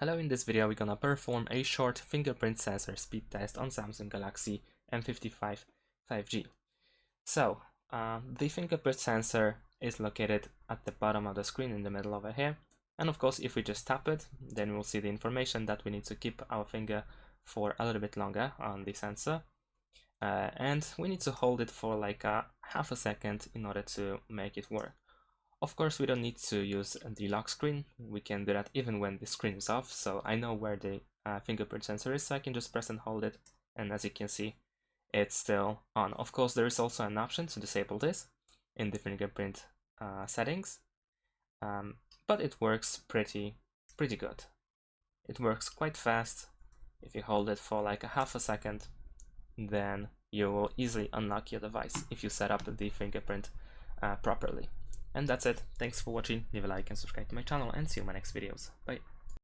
Hello, in this video we're gonna perform a short fingerprint sensor speed test on Samsung Galaxy M55 5G. So, the fingerprint sensor is located at the bottom of the screen in the middle over here. And of course, if we just tap it, then we'll see the information that we need to keep our finger for a little bit longer on the sensor. And we need to hold it for like half a second in order to make it work. Of course, we don't need to use the lock screen. We can do that even when the screen is off. So I know where the fingerprint sensor is, so I can just press and hold it. And as you can see, it's still on. Of course, there is also an option to disable this in the fingerprint settings. But it works pretty good. It works quite fast. If you hold it for like a half a second, then you will easily unlock your device if you set up the fingerprint properly. And that's it. Thanks for watching. Leave a like and subscribe to my channel, and see you in my next videos. Bye.